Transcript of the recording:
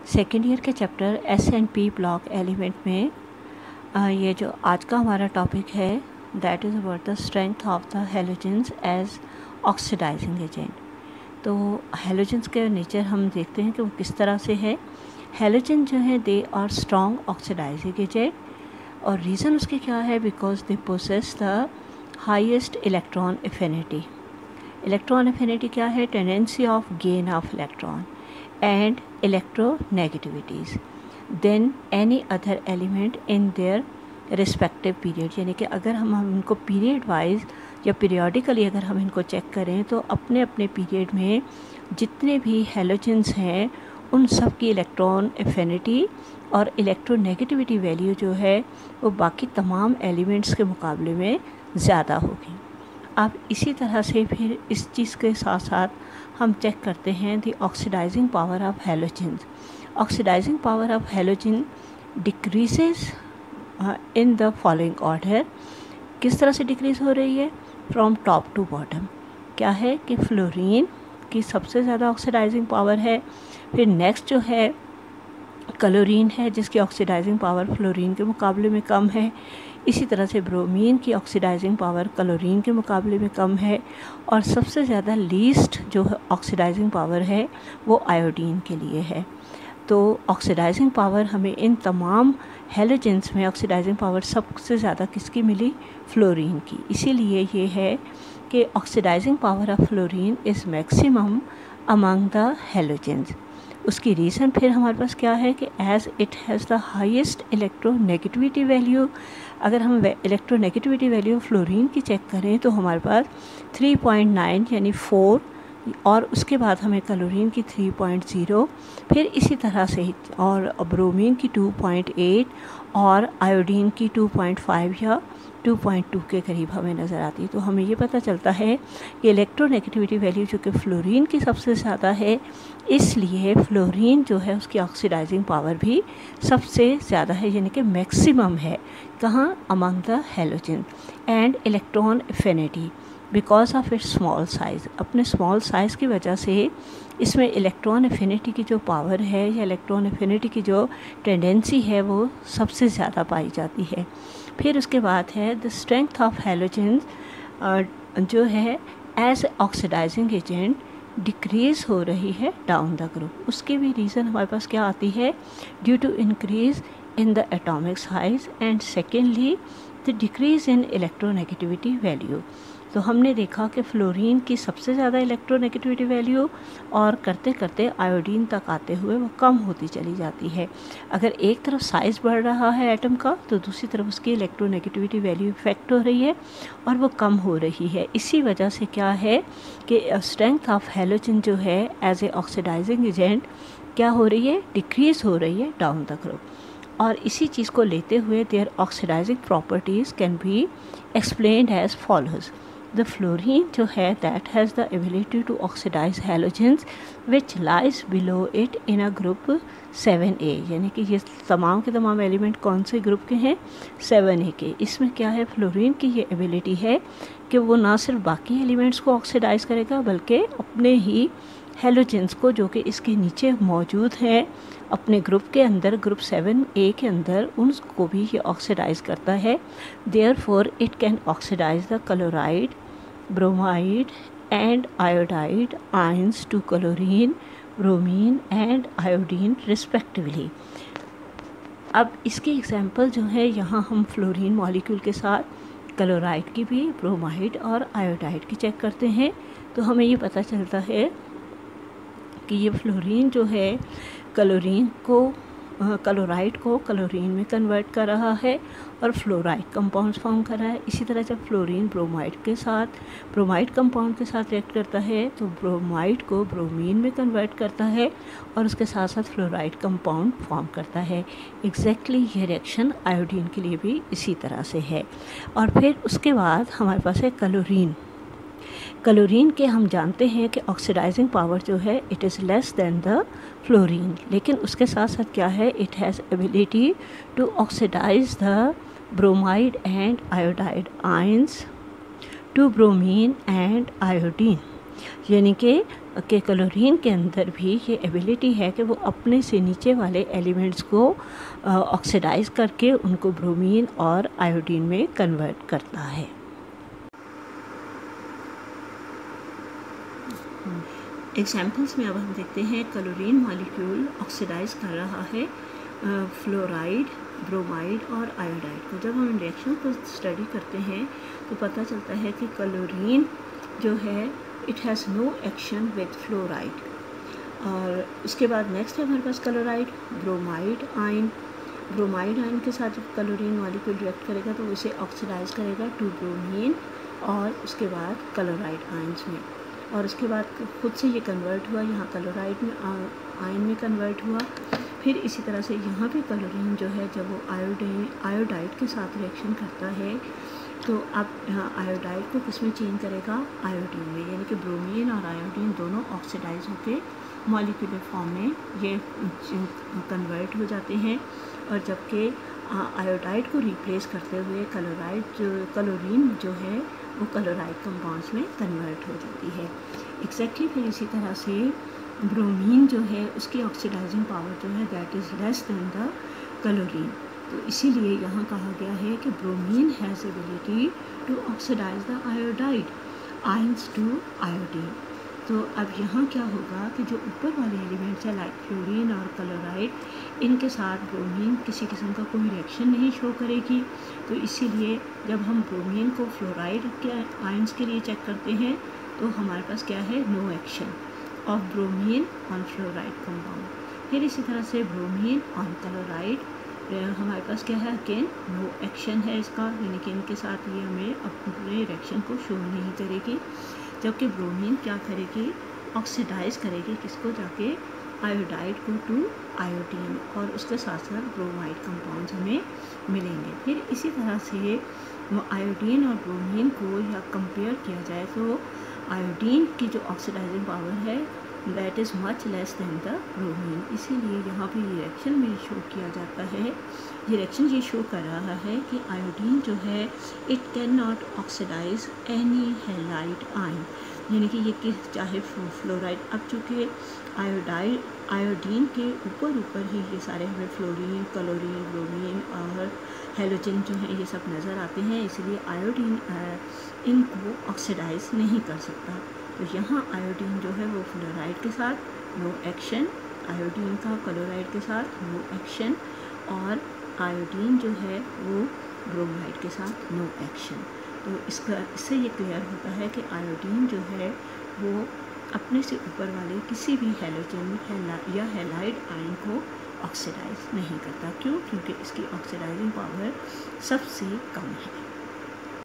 Second year के chapter S&P block element में ये जो आज का हमारा टॉपिक है that is about the strength of the halogens as oxidising agent. तो हैलोजेंस के नेचर हम देखते हैं कि वो किस तरह से है। हैलोजन जो है they are strong oxidising agent और रीज़न उसके क्या है, because they possess the highest electron affinity. Electron affinity क्या है? Tendency of gain of electron and electronegativities then any other element in their respective period। यानी कि अगर हम इनको पीरियड वाइज या पीरियोडिकली अगर हम इनको चेक करें तो अपने अपने पीरियड में जितने भी हैलोजेंस हैं उन सब की इलेक्ट्रॉन एफिनिटी और इलेक्ट्रोनेगेटिविटी वैल्यू जो है वो बाकी तमाम एलिमेंट्स के मुकाबले में ज़्यादा होगी। अब इसी तरह से फिर इस चीज़ के साथ साथ हम चेक करते हैं the oxidising power of halogens. Oxidising power of halogen decreases in the following order. किस तरह से डिक्रीज़ हो रही है? From top to bottom. क्या है कि फ्लोरीन की सबसे ज़्यादा ऑक्सीडाइजिंग पावर है, फिर नेक्स्ट जो है क्लोरीन है जिसकी ऑक्सीडाइजिंग पावर फ्लोरीन के मुकाबले में कम है। इसी तरह से ब्रोमीन की ऑक्सीडाइजिंग पावर क्लोरीन के मुकाबले में कम है और सबसे ज़्यादा लीस्ट जो ऑक्सीडाइजिंग पावर है वो आयोडीन के लिए है। तो ऑक्सीडाइजिंग पावर हमें इन तमाम हैलोजेंस में ऑक्सीडाइजिंग पावर सबसे ज़्यादा किसकी मिली? फ्लोरीन की। इसीलिए ये है कि oxidising power of fluorine is maximum among the halogens. उसकी रीज़न फिर हमारे पास क्या है कि as it has the highest electronegativity value. अगर हम इलेक्ट्रोनेगेटिविटी वैल्यू फ्लोरीन की चेक करें तो हमारे पास 3.9 यानी 4 और उसके बाद हमें क्लोरीन की 3.0, फिर इसी तरह से और ब्रोमीन की 2.8 और आयोडीन की 2.5 या 2.2 के करीब हमें नज़र आती है। तो हमें ये पता चलता है कि इलेक्ट्रोनेगेटिविटी वैल्यू जो कि फ्लोरीन की सबसे ज़्यादा है, इसलिए फ्लोरीन जो है उसकी ऑक्सीडाइजिंग पावर भी सबसे ज़्यादा है, यानी कि मैक्सिमम है। कहाँ? Among the halogen. And electron affinity because of its small size. अपने स्मॉल साइज़ की वजह से इसमें इलेक्ट्रॉन एफिनिटी की जो पावर है या इलेक्ट्रॉन एफिनिटी की जो टेंडेंसी है वो सबसे ज़्यादा पाई जाती है। फिर उसके बाद है द स्ट्रेंथ ऑफ हैलोजेंस जो है एज ऑक्सीडाइजिंग एजेंट डिक्रीज़ हो रही है डाउन द ग्रुप। उसके भी रीज़न हमारे पास क्या आती है? Due to increase in the atomic size and secondly the decrease in electronegativity value। तो हमने देखा कि फ्लोरीन की सबसे ज़्यादा इलेक्ट्रोनेगेटिविटी वैल्यू और करते करते आयोडीन तक आते हुए वो कम होती चली जाती है। अगर एक तरफ साइज़ बढ़ रहा है एटम का तो दूसरी तरफ उसकी इलेक्ट्रोनेगेटिविटी वैल्यू इफेक्ट हो रही है और वो कम हो रही है। इसी वजह से क्या है कि स्ट्रेंथ ऑफ हैलोजन जो है एज ए ऑक्सीडाइजिंग एजेंट क्या हो रही है? डिक्रीज़ हो रही है डाउन द ग्रुप। और इसी चीज़ को लेते हुए their oxidising properties can be explained as follows. The fluorine जो है that has the ability to oxidise halogens which lies below it in a group 7A। यानी कि ये तमाम के तमाम एलिमेंट कौन से ग्रुप के हैं? 7A के। इसमें क्या है? फ्लोरीन की ये एबिलिटी है कि वो ना सिर्फ बाकी एलिमेंट्स को ऑक्सीडाइज करेगा बल्कि अपने ही हैलोजेंस को जो कि इसके नीचे मौजूद हैं अपने ग्रुप के अंदर, ग्रुप 7A के अंदर, उनको भी ये ऑक्सीडाइज करता है। Therefore it can oxidise the chloride, bromide and iodide ions to chlorine, bromine and iodine respectively. अब इसकी एग्जांपल जो है यहाँ हम फ्लोरीन मॉलिक्यूल के साथ क्लोराइड की भी, ब्रोमाइड और आयोडाइड की चेक करते हैं तो हमें ये पता चलता है कि ये फ्लोरीन जो है क्लोराइड को क्लोरीन में कन्वर्ट कर रहा है और फ्लोराइड कंपाउंड्स फॉर्म कर रहा है। इसी तरह जब फ्लोरीन ब्रोमाइड कंपाउंड के साथ रिएक्ट करता है तो ब्रोमाइड को ब्रोमीन में कन्वर्ट करता है और उसके साथ साथ फ्लोराइड कंपाउंड फॉर्म करता है। एग्जैक्टली ये रिएक्शन आयोडीन के लिए भी इसी तरह से है। और फिर उसके बाद हमारे पास है क्लोरीन के हम जानते हैं कि ऑक्सीडाइजिंग पावर जो है it is less than the fluorine, लेकिन उसके साथ साथ क्या है? It has ability to oxidise the bromide and iodide ions to bromine and iodine. यानी कि के क्लोरीन के अंदर भी ये एबिलिटी है कि वो अपने से नीचे वाले एलिमेंट्स को ऑक्सीडाइज करके उनको ब्रोमीन और आयोडीन में कन्वर्ट करता है। एग्जाम्पल्स में अब हम देखते हैं क्लोरीन मॉलिक्यूल ऑक्सीडाइज कर रहा है फ्लोराइड, ब्रोमाइड और आयोडाइड को। जब हम रिएक्शन को स्टडी करते हैं तो पता चलता है कि क्लोरीन जो है it has no action with fluoride. और उसके बाद नेक्स्ट है हमारे पास chloride, bromide ion. Bromide ion के साथ जब क्लोरीन मॉलिक्यूल रिएक्ट करेगा तो उसे ऑक्सीडाइज करेगा टू ब्रोमीन और उसके बाद क्लोराइड आयन्स में, और उसके बाद खुद से ये कन्वर्ट हुआ यहाँ क्लोराइड में, आयन में कन्वर्ट हुआ। फिर इसी तरह से यहाँ पे क्लोरीन जो है जब वो आयोडाइड के साथ रिएक्शन करता है तो अब यहाँ आयोडाइड को किस में चेंज करेगा, आयोडीन में, यानी कि ब्रोमीन और आयोडीन दोनों ऑक्सीडाइज होकर मॉलिक्यूलर फॉर्म में ये कन्वर्ट हो जाते हैं। और जबकि आयोडाइड को रिप्लेस करते हुए क्लोरीन जो है वो क्लोराइड कंपाउंड्स में कन्वर्ट हो जाती है। एग्जैक्टली फिर इसी तरह से ब्रोमीन जो है उसकी ऑक्सीडाइजिंग पावर जो है that is less than the chlorine. तो इसीलिए यहाँ कहा गया है कि bromine has ability to oxidise the iodide ions to iodine. तो अब यहाँ क्या होगा कि जो ऊपर वाले एलिमेंट्स हैं लाइक फ्लोरीन और क्लोराइड, इनके साथ ब्रोमीन किसी किस्म का कोई रिएक्शन नहीं शो करेगी। तो इसीलिए जब हम ब्रोमीन को फ्लोराइड के आयंस के लिए चेक करते हैं तो हमारे पास क्या है, no action of bromine on fluoride compound. फिर इसी तरह से ब्रोमीन ऑन क्लोराइड हमारे पास क्या है, अगेन नो एक्शन है इसका, यानी कि इनके साथ ये हमें अपने रिएक्शन को शो नहीं करेगी। जबकि ब्रोमीन क्या करेगी, ऑक्सीडाइज करेगी किसको, जाके आयोडाइड को टू आयोडीन, और उसके साथ साथ ब्रोमाइड कंपाउंड्स हमें मिलेंगे। फिर इसी तरह से आयोडीन और ब्रोमीन को या कंपेयर किया जाए तो आयोडीन की जो ऑक्सीडाइजिंग पावर है that is much less than the bromine. इसीलिए यहाँ पे रिएक्शन में शो किया जाता है, ये रिएक्शन ये शो कर रहा है कि आयोडीन जो है it can not oxidise any halide ion, यानी कि ये चाहे फ्लोराइड, अब चूँकि आयोडीन के ऊपर ही ये सारे हमें फ्लोरीन, क्लोरीन, ब्रोमीन और हेलोजन जो हैं ये सब नज़र आते हैं, इसलिए आयोडीन इनको ऑक्सीडाइज नहीं कर सकता। तो यहाँ आयोडीन जो है वो फ्लोराइड के साथ नो एक्शन, आयोडीन का क्लोराइड के साथ नो एक्शन, और आयोडीन जो है वो ब्रोमाइड के साथ नो एक्शन। तो इससे ये क्लियर होता है कि आयोडीन जो है वो अपने से ऊपर वाले किसी भी हेलोजन या हैलाइड आयन को ऑक्सीडाइज नहीं करता। क्यों? क्योंकि इसकी ऑक्सीडाइजिंग पावर सबसे कम है।